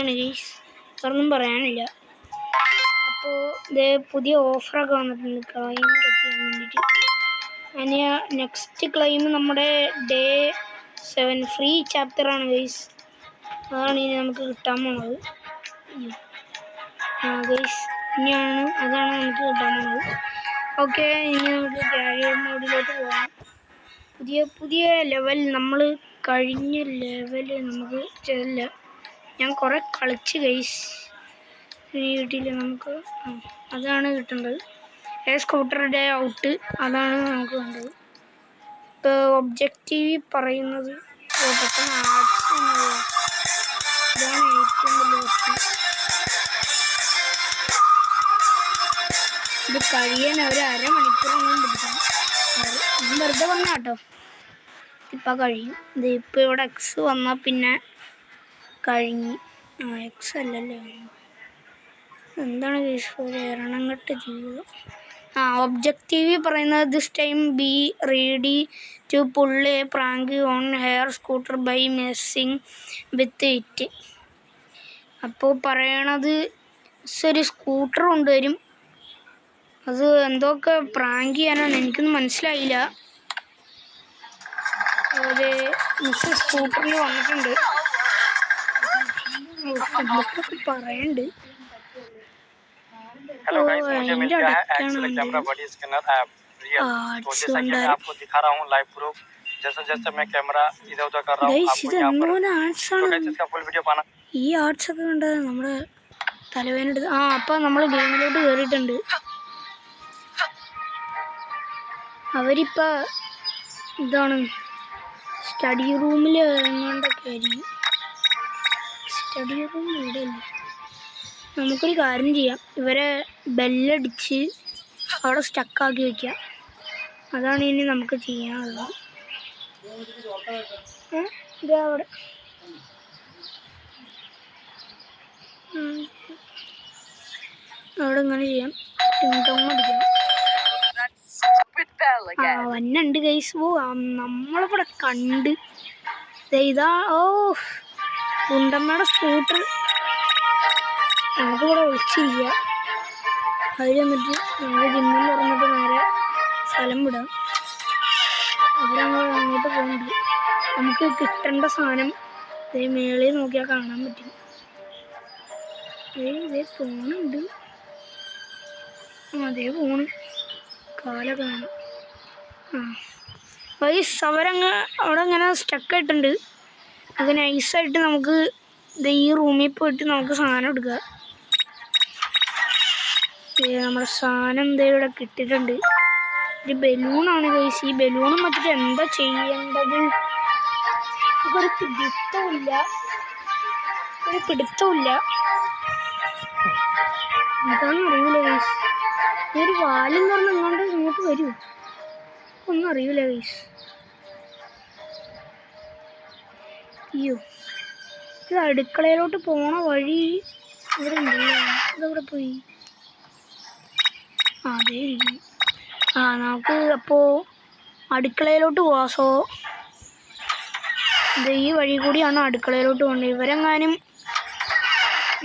ഒന്നും പറയാനില്ല. അപ്പോൾ ഇത് പുതിയ ഓഫറൊക്കെ വന്നിട്ടുണ്ട് ക്ലൈമൊക്കെ ചെയ്യാൻ വേണ്ടിയിട്ട്. അതിന് നെക്സ്റ്റ് ക്ലൈം നമ്മുടെ ഡേ 7 ഫ്രീ ചാപ്റ്ററാണ് ഗൈസ്. അതാണ് ഇനി നമുക്ക് കിട്ടാൻ പോണത്. ഗൈസ് അതാണ് നമുക്ക് കിട്ടാൻ പോണത്. ഓക്കെ, ഇനി നമുക്ക് കാരിയർ മോഡിലോട്ട് പോകാം. പുതിയ ലെവൽ, നമ്മൾ കഴിഞ്ഞ ലെവല് നമുക്ക് ചെല്ല. ഞാൻ കുറേ കളിച്ച് ഗൈസ്. ഇനി കിട്ടിയില്ല നമുക്ക്. അതാണ് കിട്ടേണ്ടത്. സ്കൂട്ടർ ഡേ ഔട്ട്, അതാണ് നമുക്ക് വേണ്ടത്. ഇപ്പോൾ ഒബ്ജക്റ്റീവ് പറയുന്നത് പെട്ടെന്ന് ആർട്സ് ഇതാണ് ഏറ്റവും വലിയ പ്രശ്നം. ഇത് കഴിയാൻ ഒരു അരമണിക്കൂറൊന്നും പിടിക്കണം. ഞാൻ വെറുതെ പറഞ്ഞാട്ടോ. ഇപ്പം കഴിയും. ഇത് ഇപ്പോൾ ഇവിടെ എക്സ് വന്നാൽ പിന്നെ കഴിഞ്ഞ്. എക്സ് അല്ലല്ലേ, എന്താണ് കേസ് എറണംകെട്ട ജീവിതം. ഒബ്ജക്റ്റീവ് പറയുന്നത് this time be ready to pull a prank on her scooter by messing with it. അപ്പോൾ പറയണത് ഒരു സ്കൂട്ടർ കൊണ്ടുവരും. അത് എന്തൊക്കെ പ്രാങ്ക് ചെയ്യാനാണ് എനിക്കൊന്നും മനസ്സിലായില്ല. ഒരു മിസ് സ്കൂട്ടറിൽ വന്നിട്ടുണ്ട്. എന്തൊക്കെ പറയണ്ട്. അതിൻ്റെ അടക്കാണ് ആർട്സ് കണ്ടാൽ ഇതെന്തോരം ആർട്സാണ്. ഈ ആർട്സൊക്കെ കണ്ടത് നമ്മുടെ തലവേനെടുത്ത്. അപ്പം നമ്മൾ ഗെയിമിലോട്ട് കയറിയിട്ടുണ്ട്. അവരിപ്പോൾ ഇതാണ് സ്റ്റഡി റൂമിൽ എങ്ങാണ്ടൊക്കെ ആയിരിക്കും. സ്റ്റഡി റൂം ഇവിടെയല്ലേ. നമുക്കൊരു കാര്യം ചെയ്യാം, ഇവരെ ബെല്ലടിച്ച് അവിടെ സ്റ്റക്കാക്കി വയ്ക്കാം. അതാണ് ഇനി നമുക്ക് ചെയ്യാനുള്ളത്. ഇതവിടെ ഇങ്ങനെ ചെയ്യാം. അടിക്കാം. വന്നുണ്ട് ഗൈസ്. നമ്മളിവിടെ കണ്ട് ഇതാ. ഉണ്ടമ്മയുടെ സ്കൂട്ടർ നമുക്കിവിടെ ഒളിച്ചിരിക്കുക. അതിൽ വന്നിട്ട് നമുക്ക് ജിമ്മിൽ തുറന്നിട്ട് നേരെ സ്ഥലം വിടാം. അവരങ്ങോട്ട് പോകുന്നുണ്ട്. നമുക്ക് കിട്ടേണ്ട സാധനം മേളിൽ നോക്കിയാൽ കാണാൻ പറ്റും. ഇതേ പോണുണ്ട്. അതേ പോണ് കാല കാണാം. വൈസ് അവരങ്ങ് അവിടെ ഇങ്ങനെ സ്റ്റക്കായിട്ടുണ്ട്. അത് നൈസായിട്ട് നമുക്ക് ഈ റൂമിൽ പോയിട്ട് നമുക്ക് സാധനം എടുക്കുക. നമ്മുടെ സാധനം ഇവിടെ കിട്ടിയിട്ടുണ്ട്. ഒരു ബലൂണാണ് ഗൈസ്. ഈ ബലൂണും വെച്ചിട്ട് എന്താ ചെയ്യേണ്ടത് നമുക്കൊരു പിടുത്തമില്ല. എന്താണെന്ന് അറിയില്ല ഗൈസ്. ഒരു വാലും തുറന്ന് ഇങ്ങോട്ട് വരുമോ ഒന്നും അറിയില്ല ഗൈസ്. അയ്യോ, ഇത് അടുക്കളയിലോട്ട് പോണ വഴി ഇവിടെ ഉണ്ടല്ലോ. ഇതവിടെ പോയി. അതേ ഇരിക്കും. നമുക്ക് അപ്പോൾ അടുക്കളയിലോട്ട് പോവാം. സോ ഇത് ഈ വഴി കൂടിയാണ് അടുക്കളയിലോട്ട് പോകേണ്ടത്. ഇവരെങ്ങാനും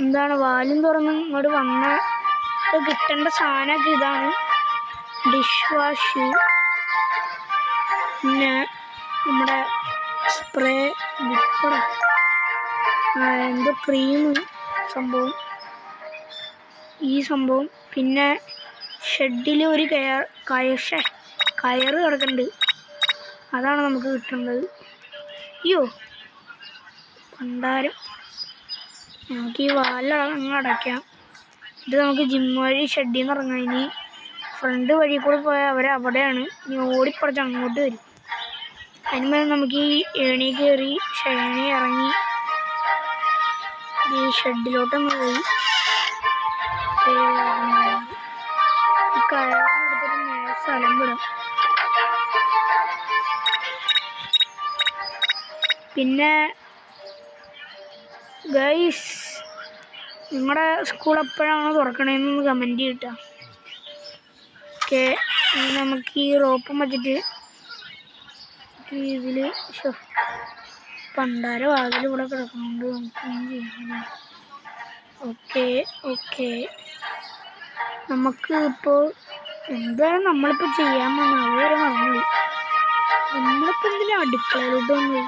എന്താണ് വാലും തുറന്ന് ഇങ്ങോട്ട് വന്ന കിട്ടേണ്ട സാധനമൊക്കെ ഇതാണ്. ഡിഷ് വാഷ്, പിന്നെ നമ്മുടെ സ്പ്രേ, എന്തോ ക്രീം സംഭവം, ഈ സംഭവം. പിന്നെ ഷെഡിൽ ഒരു കയറ് കിടക്കുന്നുണ്ട്. അതാണ് നമുക്ക് കിട്ടേണ്ടത്. അയ്യോ പണ്ടാരം. നമുക്ക് ഈ വാലങ്ങ് അടയ്ക്കാം. ഇത് നമുക്ക് ജിം വഴി ഷെഡിൽ നിന്ന് ഇറങ്ങാം. ഇനി ഫ്രണ്ട് വഴി കൂടെ പോയാൽ അവരവിടെയാണ്. ഇനി ഓടിപ്പറച്ച് അങ്ങോട്ട് വരും. അതിന് മുന്നേ നമുക്ക് ഈ ഏണി കയറി ഏണി ഇറങ്ങി ഈ ഷെഡിലോട്ടൊന്ന് പോയി ഈ കയറെടുത്തിട്ട് നേരെ സ്ഥലം വിടാം. പിന്നെ ഗൈസ്, നിങ്ങളുടെ സ്കൂൾ എപ്പോഴാണ് തുറക്കണേന്നൊന്ന് കമൻറ്റ് ചെയ്യട്ടോ. ഓക്കെ, നമുക്ക് ഈ റോപ്പും വെച്ചിട്ട് ഇതിൽ പണ്ടാര വാതിൽ ഇവിടെ കിടക്കുന്നുണ്ട്. നമുക്കൊന്നും ചെയ്യാൻ ഓക്കെ ഓക്കെ. നമുക്ക് ഇപ്പോൾ എന്താണ് നമ്മളിപ്പോൾ ചെയ്യാൻ പോകുന്നത് അതുവരെ മറന്നു. നമ്മളിപ്പോൾ എന്തിനാ അടുക്കളയിലോട്ട് വന്നത്?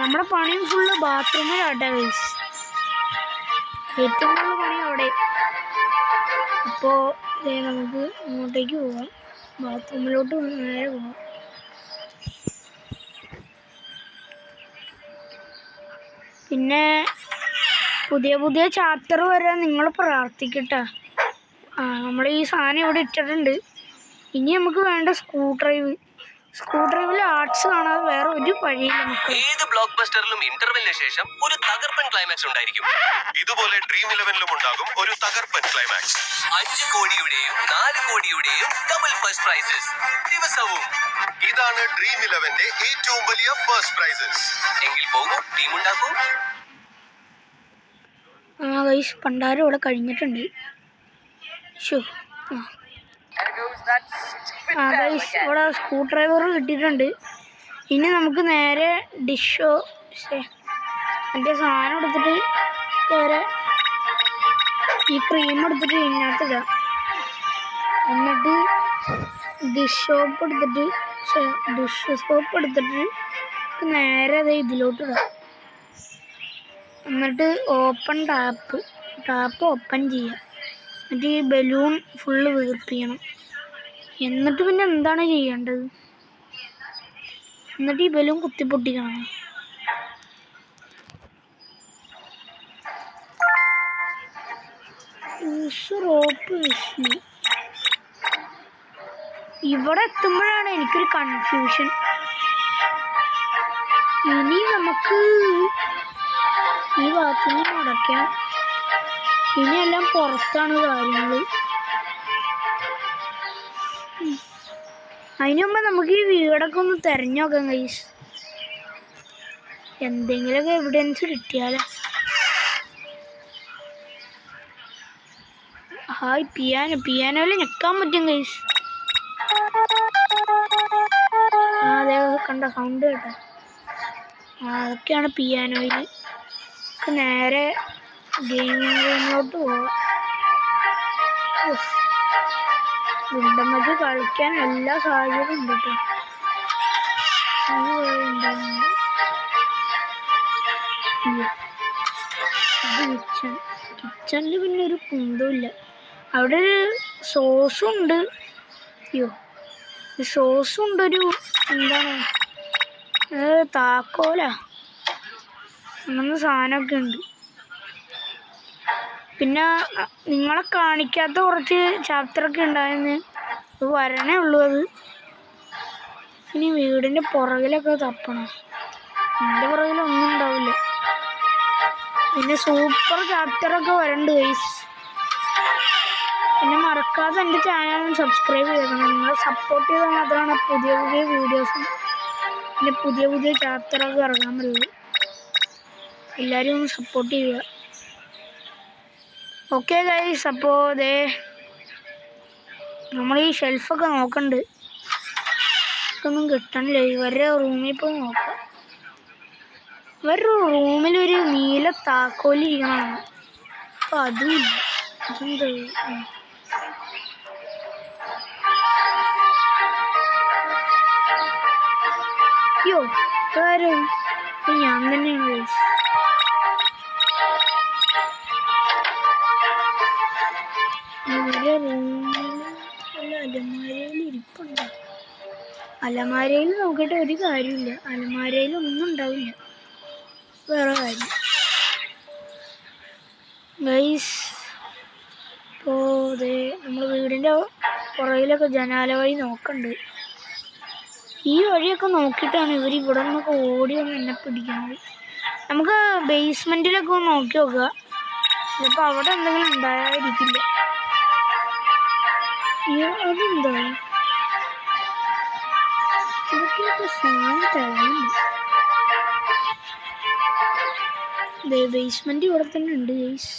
നമ്മുടെ പണിയും ഫുള്ള് ബാത്റൂമിലാട്ടെ ഗൈസ്. ഏറ്റവും കൂടുതൽ പണി അവിടെ. അപ്പോൾ നമുക്ക് ഇങ്ങോട്ടേക്ക് പോവാം, ബാത്റൂമിലോട്ട് നേരെ പോവാം. പിന്നെ പുതിയ പുതിയ ചാപ്റ്റർ വരാൻ നിങ്ങൾ പ്രാർത്ഥിക്കട്ടെ. നമ്മൾ ഈ സാധനം ഇവിടെ ഇട്ടിട്ടുണ്ട്. ഇനി നമുക്ക് വേണ്ട സ്ക്രൂ ഡ്രൈവിൽ ആർട്സ് കാണാതെ വേറെ ഒരു വഴിയില്ല നമുക്ക്. ഏത് ബ്ലോക്ക് ബസ്റ്ററിലും ഇന്റർവെല്ലിന് ശേഷം ഒരു തകർപ്പൻ ക്ലൈമാക്സ് ഉണ്ടായിരിക്കും. ഇതുപോലെ ഡ്രീം 11ലും ഉണ്ടാകും ഒരു തകർപ്പൻ ക്ലൈമാക്സ്. 5 കോടിയുടെയും 4 കോടിയുടെയും ഡബിൾ ഫസ്റ്റ് പ്രൈസസ് ദിവസവും. ഇതാണ് ഡ്രീം 11ന്റെ ഏറ്റവും വലിയ ഫസ്റ്റ് പ്രൈസസ്. എങ്കിൽ പോകൂ, ടീം ഉണ്ടാക്കൂ. ഗൈസ്, പണ്ടാരം ഇവിടെ കഴിഞ്ഞിട്ടുണ്ട്. ഗൈസ്, ഇവിടെ സ്ക്രൂ ഡ്രൈവർ കിട്ടിയിട്ടുണ്ട്. ഇനി നമുക്ക് നേരെ മറ്റേ സാധനം എടുത്തിട്ട് നേരെ ഈ ക്രീം എടുത്തിട്ട് ഇതിനകത്തിടാം. എന്നിട്ട് ഡിഷ് സോപ്പ് എടുത്തിട്ട് നേരെ അത് ഇതിലോട്ടിടാം. എന്നിട്ട് ടാപ്പ് ഓപ്പൺ ചെയ്യാം. എന്നിട്ട് ഈ ബലൂൺ ഫുള്ള് വീർപ്പിക്കണം. എന്നിട്ട് പിന്നെ എന്താണ് ചെയ്യേണ്ടത്? എന്നിട്ട് ഈ ബലൂൺ കുത്തിപ്പൊട്ടിക്കണം. റോപ്പ് ഇവിടെ എത്തുമ്പോഴാണ് എനിക്കൊരു കൺഫ്യൂഷൻ. ഇനി നമുക്ക് ഈ ഭാഗത്തുനിന്ന് നടക്കാം. ഇനിയെല്ലാം പുറത്താണ് കാര്യങ്ങൾ. അതിന് മുമ്പ് നമുക്ക് ഈ വീടൊക്കെ ഒന്ന് തിരഞ്ഞു നോക്കാം ഗൈസ്. എന്തെങ്കിലുമൊക്കെ എവിഡൻസ് കിട്ടിയാലോ. ഹായ്, പിയാനോയിൽ ഞെക്കാൻ പറ്റും ഗൈസ്. അതെ, കണ്ട സൗണ്ട് കേട്ടോ. അതൊക്കെയാണ് പിയാനോയിൽ. നേരെ ഗെയിമിംഗ് റൂമിലോട്ട് പോവാം. നമുക്ക് കളിക്കാൻ എല്ലാ സാഹചര്യവും ഉണ്ട് കേട്ടോ. കിച്ചണിൽ പിന്നെ ഒരു കുന്തമില്ല. അവിടെ ഒരു സോസും ഉണ്ട്. സോസും ഉണ്ട്. ഒരു എന്താണ് താക്കോലാ അങ്ങനെ സാധനമൊക്കെ ഉണ്ട്. പിന്നെ നിങ്ങളെ കാണിക്കാത്ത കുറച്ച് ചാപ്റ്ററൊക്കെ ഉണ്ടായിരുന്നു. അത് വരണേ ഉള്ളൂ. അത് ഇനി വീടിൻ്റെ പുറകിലൊക്കെ തപ്പണം. എൻ്റെ പുറകിലൊന്നും ഉണ്ടാവില്ല. പിന്നെ സൂപ്പർ ചാപ്റ്ററൊക്കെ വരണ്ട് ഗൈസ്. പിന്നെ മറക്കാതെ എൻ്റെ ചാനൽ സബ്സ്ക്രൈബ് ചെയ്യണം. നിങ്ങളെ സപ്പോർട്ട് ചെയ്താൽ മാത്രമാണ് പുതിയ പുതിയ വീഡിയോസും പിന്നെ പുതിയ പുതിയ ചാപ്റ്ററൊക്കെ ഇറങ്ങാൻ പറ്റുള്ളൂ. എല്ലാവരും ഒന്ന് സപ്പോർട്ട് ചെയ്യുക. ഓക്കെ ഗൈസ്, അപ്പോൾ നമ്മൾ ഈ ഷെൽഫൊക്കെ നോക്കണ്ട്. ഒന്നും കിട്ടണില്ല. ഇവരുടെ റൂമിൽ പോയി നോക്കാം. ഇവരുടെ റൂമിലൊരു നീല താക്കോലിരിക്കണതാണ്. അപ്പോൾ അതും ഇതെന്ത് കാര്യം ഞാൻ തന്നെയാണ് ഗൈസ്. അലമാരയിൽ ഇരിപ്പുണ്ട്. അലമാരയിൽ നോക്കിയിട്ട് ഒരു കാര്യമില്ല. അലമാരയിൽ ഒന്നും ഉണ്ടാവില്ല. വേറെ കാര്യം ഗൈസ്. ഇപ്പോൾ നമ്മൾ വീടിൻ്റെ പുറകിലൊക്കെ ജനാല വഴി നോക്കണ്ട്. ഈ വഴിയൊക്കെ നോക്കിയിട്ടാണ് ഇവർ ഇവിടെ നിന്നൊക്കെ ഓടി വന്ന് എന്നെ പിടിക്കുന്നത്. നമുക്ക് ബേസ്മെൻറ്റിലൊക്കെ ഒന്ന് നോക്കി നോക്കുക. ചിലപ്പോൾ അവിടെ എന്തെങ്കിലും ഉണ്ടായിരിക്കില്ല. അതെന്താ ഇതൊക്കെയൊക്കെ സാധനം തരുന്നുണ്ട്. ബേസ്മെൻറ്റ് ഇവിടെ തന്നെ ഉണ്ട് ഗൈസ്.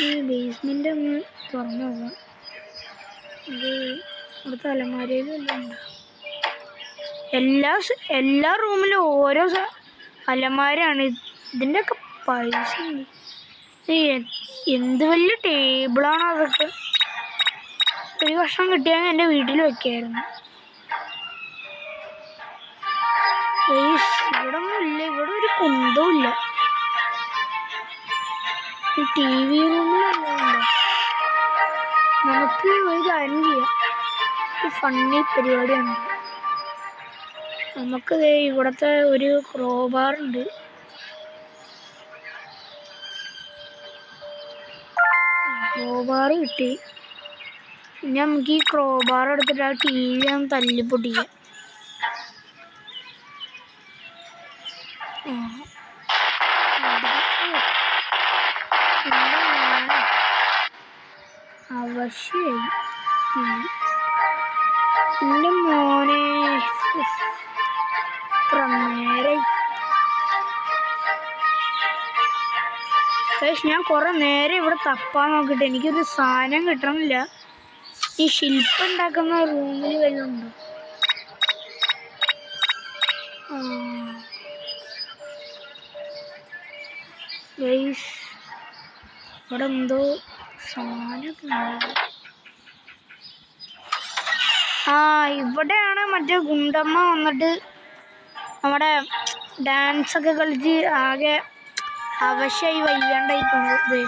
ഈ ബേസ്മെൻറ്റ് ഒന്ന് തുറന്നു നോക്കാം. ഇത് ഇവിടുത്തെ അലമാരയിലെല്ലാം ഉണ്ട്. എല്ലാ റൂമിലും ഓരോ അലമാരയാണ്. ഇതിൻ്റെയൊക്കെ പൈസ ഉണ്ട്. എന്ത് വലിയ ടേബിളാണ് അതൊക്കെ. ഒരു വർഷം കിട്ടിയാൽ എൻ്റെ വീട്ടിൽ വെക്കായിരുന്നു. ഇവിടെ ഒന്നുമില്ല, ഇവിടെ ഒരു കുന്തവും ഇല്ല. ടി വി റൂമിലല്ല. നമുക്ക് ഒരു കാര്യം ചെയ്യാം, ഒരു ഫണ്ണി പരിപാടിയാണ്. നമുക്ക് ഇവിടുത്തെ ഒരു ക്രോബാറുണ്ട്. ക്രോബാർ കിട്ടി. പിന്നെ നമുക്ക് ഈ ക്രോബാർ എടുത്തിട്ട് ആ ടി വി ഒന്ന് തല്ലിപ്പൊട്ടിക്കാം. അവശ്യായി എൻ്റെ മോനെ നേരെ. ഞാൻ കുറെ നേരം ഇവിടെ തപ്പാൻ നോക്കിയിട്ട് എനിക്കൊരു സാധനം കിട്ടണില്ല. ഈ ശില്പം ഉണ്ടാക്കുന്ന റൂമിൽ വല്ലതും ഉണ്ടോ? ഇവിടെ എന്തോ സാധനം. ഇവിടെയാണ് മറ്റേ ഗുണ്ടമ്മ വന്നിട്ട് നമ്മുടെ ഡാൻസൊക്കെ കളിച്ച് ആകെ അവശയായി വയ്യാണ്ടായി പോണത്.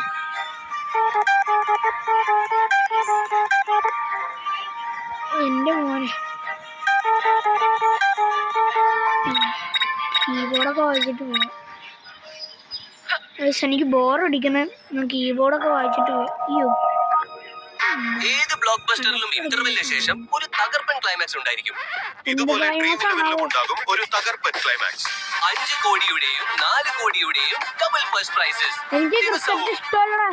എൻ്റെ മോനെ കീബോർഡൊക്കെ വായിച്ചിട്ട് പോവാം. എനിക്ക് ബോറടിക്കണ കീബോർഡൊക്കെ വായിച്ചിട്ട് പോവാം. അയ്യോ, ഏത് ബ്ലോക്ക് ബസ്റ്ററിലും ഇന്റർവെല്ലിന് ശേഷം ഒരു തകർപ്പൻ ക്ലൈമാക്സ് ഉണ്ടായിരിക്കും. ഇതുപോലെ ഡ്രീം ഇലവനിലും ഉണ്ടാകും ഒരു തകർപ്പൻ ക്ലൈമാക്സ്. 5 കോടിയുടെയും 4 കോടിയുടെയും ഡബിൾ ഫസ്റ്റ് പ്രൈസസ്.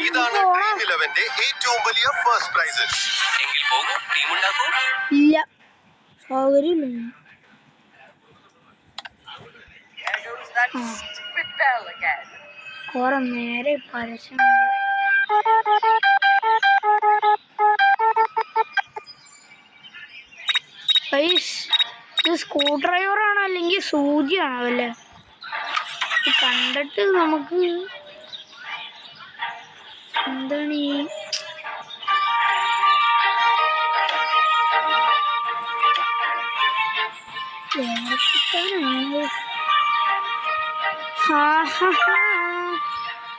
ഇതാണ് ഡ്രീം ഇലവന്റെ ഏറ്റവും വലിയ ഫസ്റ്റ് പ്രൈസസ്. എങ്കിൽ പോകും, ടീം ഉണ്ടാക്കൂ. ഇല്ല, സൗകര്യമില്ല. കുറെ നേരെ പരസ്യം. ഇത് സ്ക്രൂ ഡ്രൈവറാണോ അല്ലെങ്കിൽ സൂചിയാണോ അല്ലേ? കണ്ടിട്ട് നമുക്ക് എന്താണ് ഈ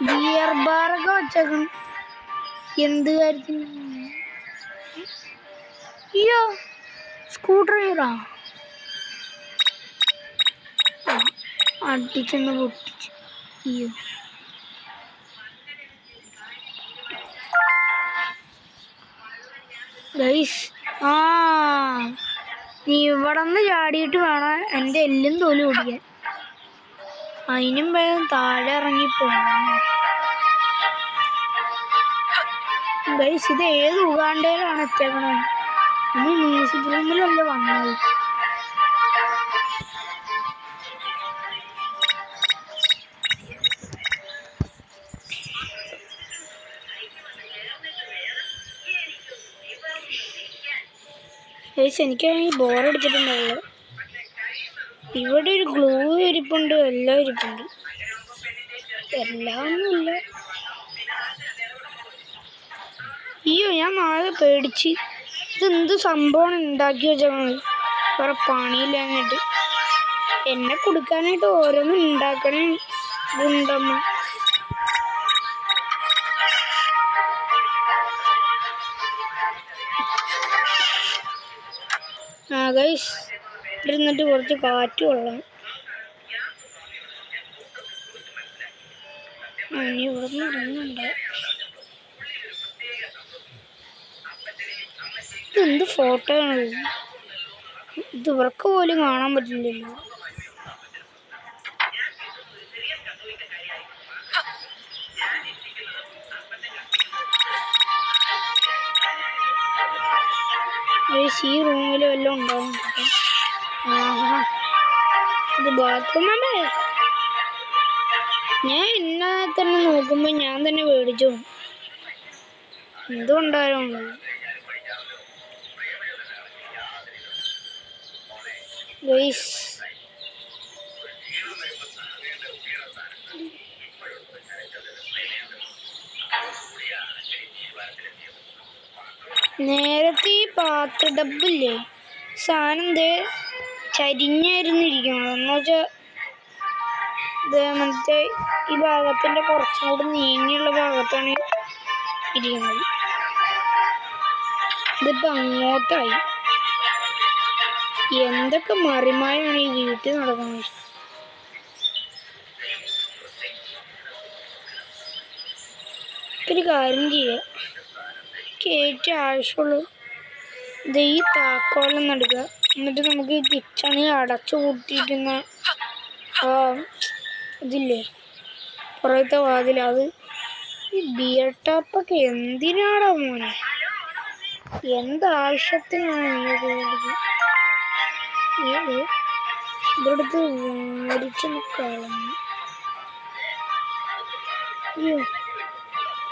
ഗിയർ ബാറൊക്കെ വെച്ചേക്കണം. എന്ത് കാര്യത്തിന്? അയ്യോ, സ്ക്രൂ ഡ്രൈവറാ. അടിച്ചെന്ന് പൊട്ടിച്ച്. അയ്യോ, ഗൈസ്, നീ ഇവിടെ നിന്ന് ചാടിയിട്ട് വേണം എൻ്റെ എല്ലും തോല് ഓടിക്കാൻ. അതിനും വേഗം താഴെ ഇറങ്ങി പോകണം. ഗൈസ്, ഇത് ഏത് ഉഗാണ്ടയിലാണ് എത്തിയേക്കണേ? നമ്മൾ മ്യൂസിക് റൂമിലല്ലേ വന്നത്. ഗൈസ്, എനിക്കാണെങ്കിൽ ബോറടിച്ചിട്ടുണ്ടാവുള്ളൂ. ഇവിടെ ഒരു ഗ്ലൂ ഇരിപ്പുണ്ട്, എല്ലാം ഇരിപ്പുണ്ട്. എല്ലാം ഒന്നുമില്ല. അയ്യോ, ഞാൻ ആകെ പേടിച്ച്. ഇതെന്ത് സംഭവമാണ് ഉണ്ടാക്കി വെച്ചാൽ വേറെ പണിയില്ലാഞ്ഞിട്ട്. എന്നെ കൊടുക്കാനായിട്ട് ഓരോന്നും ഉണ്ടാക്കണേ ഗുണ്ടമ്മ. ഗൈസ്, ഇരുന്നിട്ട് കുറച്ച് കാറ്റ് കൊള്ളാം. ഇനി ഇവിടെ നിന്ന് ഇടുന്നുണ്ട്. ഇതെന്ത് ഫോട്ടോ ആണത്? ഇത് ഇവർക്ക് പോലും കാണാൻ പറ്റില്ലല്ലോ. ഈ റൂമിൽ വല്ലതും ഉണ്ടാവും. ഇത് ബാത്റൂം അല്ലേ? ഞാൻ എന്നെ തന്നെ നോക്കുമ്പോൾ ഞാൻ തന്നെ പേടിച്ചു. എന്തുകൊണ്ടായിരുന്നു ഗൈസ്? നേരത്തെ ഈ പാത്ര ഡബ്ബില്ലേ സാധനം ദേ ചരിഞ്ഞായിരുന്നിരിക്കണം. എന്ന് വെച്ചാൽ മറ്റേ ഈ ഭാഗത്തിൻ്റെ കുറച്ചും കൂടി നീങ്ങിയുള്ള ഭാഗത്താണ് ഇരിക്കുന്നത്. ഇതിപ്പോൾ അങ്ങോട്ടായി. എന്തൊക്കെ മറിമായാണ് ഈ വീട്ടിൽ നടക്കുന്നത്. ഒരു കാര്യം ചെയ്യുക, ഏറ്റവും ആവശ്യമുള്ളൂ ഇത് ഈ താക്കോലൊന്നും എടുക്കുക. എന്നിട്ട് നമുക്ക് ഈ കിച്ചണിൽ അടച്ചു കൂട്ടിയിരിക്കുന്ന ഇതില്ലേ പുറത്തെ വാതിൽ, അത് ഈ ബിയർ ടാപ്പൊക്കെ എന്തിനാണോ മോനെ, എന്താവശ്യത്തിനാണ് ഇതെടുത്ത് മേടിച്ച് കളഞ്ഞു. അയ്യോ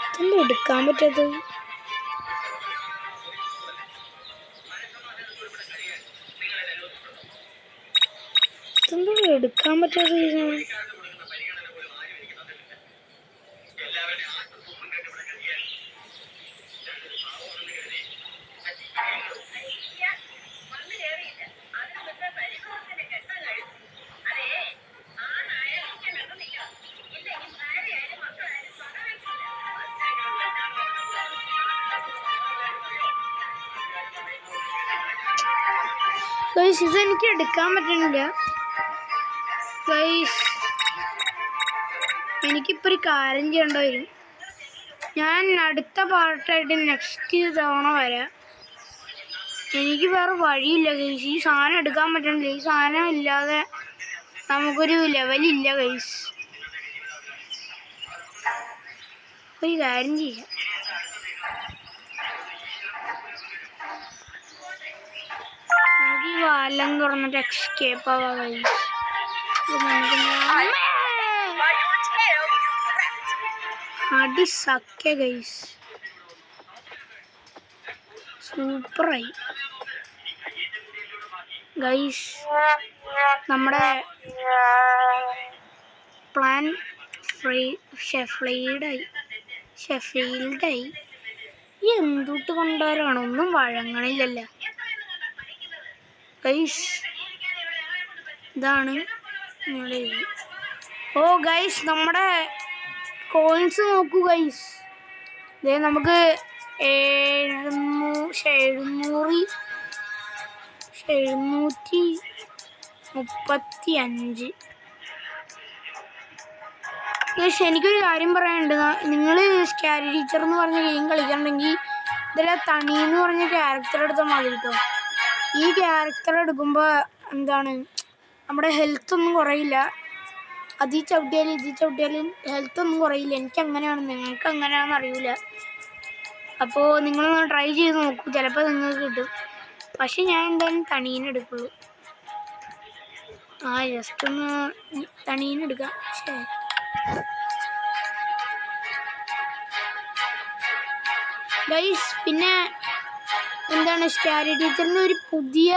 ഇതൊന്നും എടുക്കാൻ പറ്റാത്തത്. ഇതൊന്നും എടുക്കാൻ പറ്റാത്തത്. ഇതെനിക്ക് എടുക്കാൻ പറ്റണില്ല ഗൈസ്. എനിക്കിപ്പോൾ ഒരു കാര്യം ചെയ്യേണ്ട വരും. ഞാൻ അടുത്ത പാർട്ടായിട്ട് നെക്സ്റ്റ് തവണ വരാം. എനിക്ക് വേറെ വഴിയില്ല ഗൈസ്. ഈ സാധനം എടുക്കാൻ പറ്റണില്ല. ഈ സാധനം ഇല്ലാതെ നമുക്കൊരു ലെവലില്ല ഗൈസ്. ഒരു കാര്യം ചെയ്യാം, നമുക്ക് ഈ വാലം തുറന്നിട്ട് എക്സ്കേപ്പ് ആവാം ഗൈസ്. അടി സക്ക ഗൈസ്, സൂപ്പറായി ഗൈസ്. നമ്മുടെ പ്ലാൻ ഷെഫീൽഡായി. എന്തുട്ട് കൊണ്ടുവരാണ്, ഒന്നും വഴങ്ങണില്ലല്ലോ ഗൈസ്. ഇതാണ് നമ്മുടെ ഇത്. ഓ ഗൈസ്, നമ്മുടെ കോയിൻസ് നോക്കൂ ഗൈസ്. ഇതേ നമുക്ക് 735 ഗൈസ്. എനിക്കൊരു കാര്യം പറയാനുണ്ട്. നിങ്ങൾ സ്കാരി ടീച്ചർ എന്ന് പറഞ്ഞ ഗെയിം കളിക്കണമെങ്കിൽ ഇതിലെ തണി എന്ന് പറഞ്ഞ ക്യാരക്ടർ എടുത്താൽ മതി കേട്ടോ. ഈ ക്യാരക്ടർ എടുക്കുമ്പോൾ എന്താണ്, നമ്മുടെ ഹെൽത്ത് ഒന്നും കുറയില്ല. അതിൽ ചവിട്ടിയാലും ഹെൽത്ത് ഒന്നും കുറയില്ല. എനിക്ക് അങ്ങനെയാണ്, നിങ്ങൾക്ക് അങ്ങനെയാണെന്ന് അറിയില്ല. അപ്പോൾ നിങ്ങളൊന്ന് ട്രൈ ചെയ്ത് നോക്കൂ, ചിലപ്പോൾ നിങ്ങൾക്ക് കിട്ടും. പക്ഷെ ഞാൻ എന്തായാലും തണീനെ എടുക്കുള്ളൂ. ജസ്റ്റ് ഒന്ന് തണീനെ എടുക്കാം. ഗൈസ്, പിന്നെ എന്താണ്, സ്കാരി ടീച്ചറിന് ഒരു പുതിയ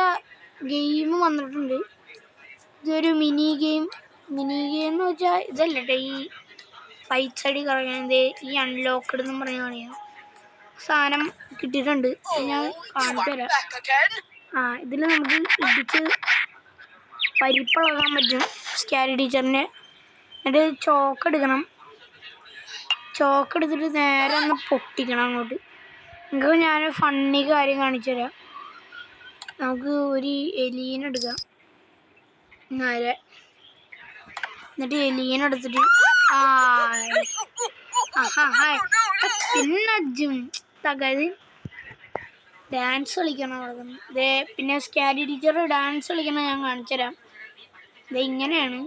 ഗെയിം വന്നിട്ടുണ്ട്. ഇതൊരു മിനി ഗെയിം എന്ന് വെച്ചാൽ ഇതല്ലേ ഈ റൈറ്റ് സൈഡിൽ കറങ്ങുന്നത്, ഈ അൺലോക്ക്ഡ് എന്ന് പറഞ്ഞ കാണിയാ സാധനം കിട്ടിയിട്ടുണ്ട്. ഞാൻ കാണിച്ചു തരാം. ഇതിൽ നമുക്ക് ഇടിച്ച് പരിപ്പിളകാൻ പറ്റും സ്കാരി ടീച്ചറിനെ. എന്നിട്ട് ചോക്കെടുക്കണം. ചോക്കെടുത്തിട്ട് നേരെ ഒന്ന് പൊട്ടിക്കണം അങ്ങോട്ട്. നിങ്ങൾക്ക് ഞാൻ ഫണ്ണി കാര്യം കാണിച്ചു തരാം. നമുക്ക് ഒരു എലീനെടുക്കാം നേരെ. എന്നിട്ട് എലീനെടുത്തിട്ട് പിന്നെ തകത് ഡാൻസ് കളിക്കണം അവിടെ. ഇതേ പിന്നെ സ്കാരി ടീച്ചർ ഡാൻസ് കളിക്കണം, ഞാൻ കാണിച്ചു തരാം. ഇത് ഇങ്ങനെയാണ്.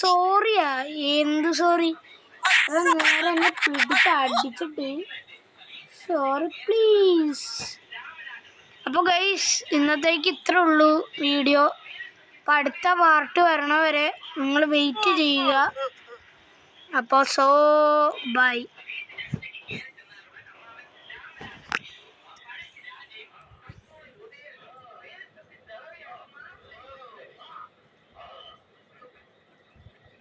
സോറിയാ, എന്ത് സോറി? അത് നേരെ എന്നെ പിടിച്ച് അടിച്ചിട്ട് സോറി പ്ലീസ്. അപ്പോൾ ഗൈസ്, ഇന്നത്തേക്ക് ഇത്രേ ഉള്ളൂ വീഡിയോ. അപ്പോൾ അടുത്ത പാർട്ട് വരണ വരെ നിങ്ങൾ വെയിറ്റ് ചെയ്യുക. അപ്പോൾ ബൈ.